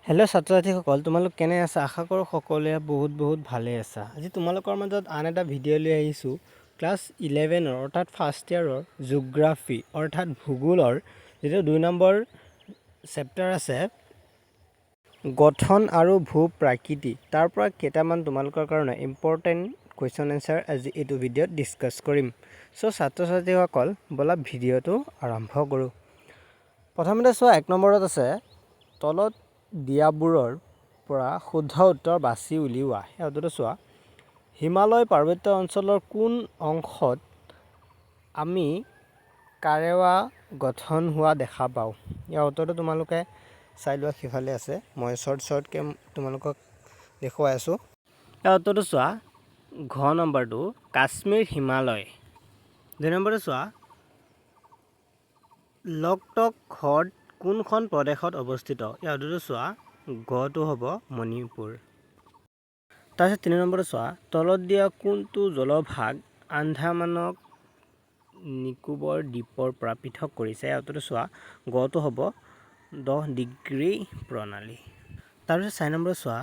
Hello' ছাত্ৰ-ছাত্ৰীসকল, তোমালোক কেনে আছা? আশা কৰোঁ সকলোৱে বহুত ভালে আছা। আজি তোমালোকৰ মাজত আন এটা ভিডিঅ' লৈ আহিছোঁ। ক্লাছ 11 অৰ্থাৎ ফাৰ্ষ্ট ইয়াৰৰ জিঅ'গ্ৰাফী অৰ্থাৎ ভূগোলৰ যিটো 2 নম্বৰ চেপ্টাৰ আছে গঠন আৰু ভূ-প্ৰাকৃতি, তাৰ পৰা কেইটামান তোমালোকৰ কাৰণে ইম্পৰ্টেণ্ট কুৱেশ্যন এনচাৰ আজি এইটো ভিডিঅ'ত ডিছকাছ কৰিম। চ' ছাত্ৰ-ছাত্ৰীসকল ব'লা ভিডিঅ'টো আৰম্ভ কৰোঁ। প্ৰথমতে চোৱা 1 নম্বৰত আছে তলত দিয়াবোৰৰ পৰা শুদ্ধ উত্তৰ বাছি উলিওৱা। সেই উত্তৰটো চোৱা, হিমালয় পাৰ্বত্য অঞ্চলৰ কোন অংশত আমি কাৰেৱা গঠন হোৱা দেখা পাওঁ? ইয়াৰ উত্তৰটো তোমালোকে চাই লোৱা, সিফালে আছে, মই শ্বৰ্টকৈ তোমালোকক দেখুৱাই আছোঁ। ইয়াৰ উত্তৰটো চোৱা, ঘ নম্বৰটো কাশ্মীৰ হিমালয়। 2 নম্বৰটো চোৱা, লোকটক হ্ৰদ কোনখন প্ৰদেশত অৱস্থিত? ইয়াৰ উত্তৰটো চোৱা, গটো হ'ব মণিপুৰ। তাৰপিছত 3 নম্বৰটো চোৱা, তলত দিয়া কোনটো জলভাগ আন্দামানক নিকোবৰ দ্বীপৰ পৰা পৃথক কৰিছে? ইয়াৰ উত্তৰটো চোৱা, গটো হ'ব 10° প্ৰণালী। তাৰপিছত 4 নম্বৰটো চোৱা,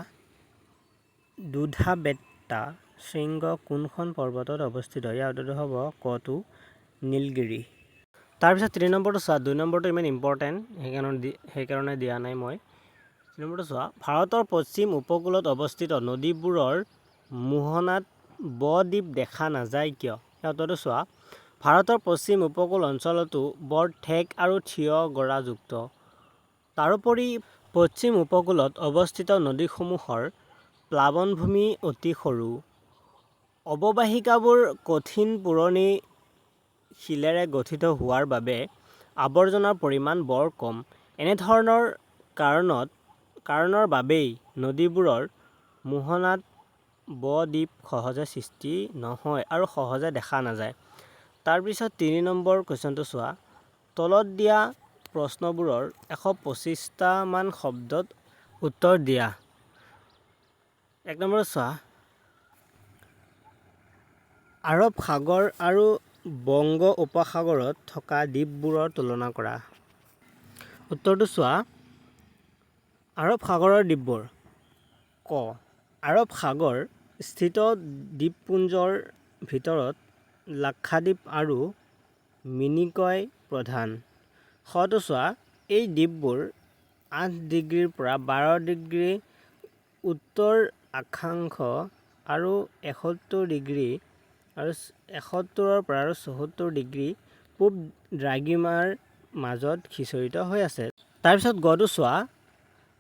দুধাবেত্তা শৃংগ কোনখন পৰ্বতত অৱস্থিত? ইয়াৰ উত্তৰটো হ'ব কটো নীলগিৰি। তাৰপিছত 3 নম্বৰটো চোৱা, 2 নম্বৰটো ইমান ইম্পৰ্টেণ্ট সেইকাৰণে দিয়া নাই মই। 3 নম্বৰটো চোৱা, ভাৰতৰ পশ্চিম উপকূলত অৱস্থিত নদীবোৰৰ মোহনাত ব-দ্বীপ দেখা নাযায় কিয়? ইয়াৰ উত্তৰটো চোৱা, ভাৰতৰ পশ্চিম উপকূল অঞ্চলটো বৰ ঠেক আৰু থিয় গৰাযুক্ত। তাৰোপৰি পশ্চিম উপকূলত অৱস্থিত নদীসমূহৰ প্লাৱনভূমি অতি সৰু। অৱবাহিকাবোৰ কঠিন পুৰণি শিলেৰে গঠিত হোৱাৰ বাবে আৱৰ্জনাৰ পৰিমাণ বৰ কম। এনেধৰণৰ কাৰণৰ বাবেই নদীবোৰৰ মোহনাত ব-দ্বীপ সহজে সৃষ্টি নহয় আৰু সহজে দেখা নাযায়। তাৰপিছত 3 নম্বৰ কুৱেশ্যনটো চোৱা, তলত দিয়া প্ৰশ্নবোৰৰ 125টা মান শব্দত উত্তৰ দিয়া। 1 নম্বৰ চোৱা, আৰৱ সাগৰ আৰু বংগ উপসাগৰত থকা দ্বীপবোৰৰ তুলনা কৰা। উত্তৰটো চোৱা, আৰৱ সাগৰৰ দ্বীপবোৰ। ক, আৰৱ সাগৰ স্থিত দ্বীপপুঞ্জৰ ভিতৰত লাক্ষাদ্বীপ আৰু মিনিকয় প্ৰধান। খটো চোৱা, এই দ্বীপবোৰ 8° পৰা 12° উত্তৰ অক্ষাংশ আৰু 71° আৰু 71 পৰা 74° পূব দ্ৰাঘিমাৰ মাজত সিঁচৰিত হৈ আছে। তাৰপিছত গটো চোৱা,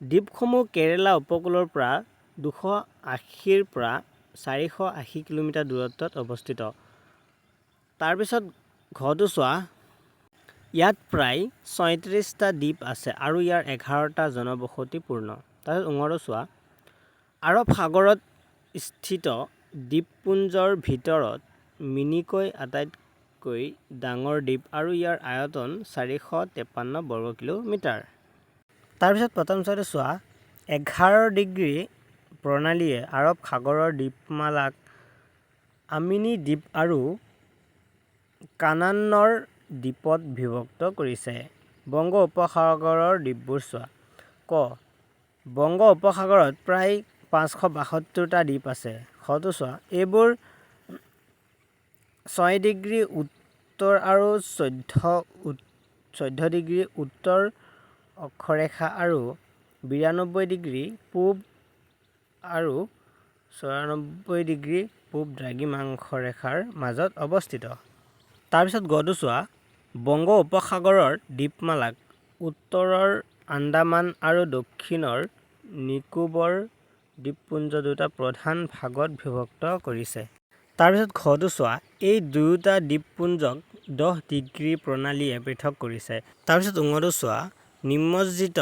দ্বীপসমূহ কেৰেলা উপকূলৰ পৰা 280 পৰা 480 কিলোমিটাৰ দূৰত্বত অৱস্থিত। তাৰপিছত ঘটো চোৱা, ইয়াত প্ৰায় 37টা দ্বীপ আছে আৰু ইয়াৰ 11টা জনবসতিপূৰ্ণ। তাৰপিছত উঙটো চোৱা, আৰৱ সাগৰত স্থিত দ্বীপপুঞ্জৰ ভিতৰত মিনিকয় আটাইতকৈ ডাঙৰ দ্বীপ আৰু ইয়াৰ আয়তন 453 বৰ্গ কিলোমিটাৰ। তাৰপিছত প্ৰথম ছয়টো চোৱা, 11° প্ৰণালীয়ে আৰৱ সাগৰৰ দ্বীপমালাক আমিনি দ্বীপ আৰু কানানৰ দ্বীপত বিভক্ত কৰিছে। বংগ উপসাগৰৰ দ্বীপবোৰ চোৱা। ক, বংগ উপসাগৰত প্ৰায় 572টা দ্বীপ আছে। খটো চোৱা, এইবোৰ 6° উত্তৰ আৰু 14° উত্তৰ অক্ষৰেখা আৰু 92° পূব আৰু 94° পূব দ্ৰাঘিমাংশৰেখাৰ মাজত অৱস্থিত। তাৰপিছত গটো চোৱা, বংগ উপসাগৰৰ দ্বীপমালাক উত্তৰৰ আন্দামান আৰু দক্ষিণৰ নিকোবৰ দ্বীপপুঞ্জ দুটা প্ৰধান ভাগত বিভক্ত কৰিছে। তাৰপিছত ঘটো চোৱা, এই দুয়োটা দ্বীপপুঞ্জক 10° প্ৰণালীয়ে পৃথক কৰিছে। তাৰপিছত উঙটো চোৱা, নিম্নলিখিত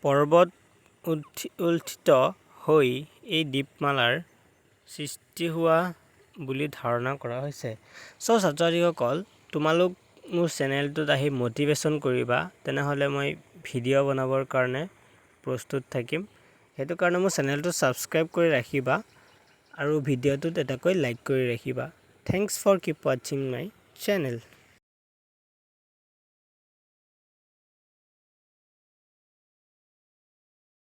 পৰ্বত উত্থিত হৈ এই দ্বীপমালাৰ সৃষ্টি হোৱা বুলি ধাৰণা কৰা হৈছে। চ' ছাত্ৰ-ছাত্ৰীসকল, তোমালোক মোৰ চেনেলটোত আহি মটিভেশ্যন কৰিবা, তেনেহ'লে মই ভিডিঅ' বনাবৰ কাৰণে প্ৰস্তুত থাকিম। সেইটো কাৰণে মোৰ চেনেলটো ছাবস্ক্ৰাইব কৰি ৰাখিবা আৰু ভিডিঅ'টোত এটাকৈ লাইক কৰি ৰাখিবা। থেংকছ ফৰ কিপ ৱাচিং মাই চেনেল।